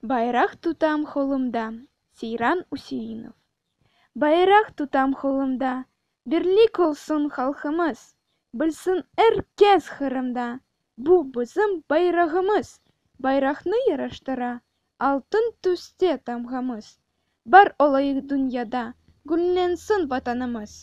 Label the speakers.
Speaker 1: Байрақ тұтам қолымда, Сейран Усейінов. Байрақ тұтам қолымда, бірлік олсын халқымыз, білсін әркез қырымда, бұ біздің байрағымыз. Байрақны яраштыра, алтын түсте тамғамыз, бар олайық дүнияда, гүлленсін ватанымыз.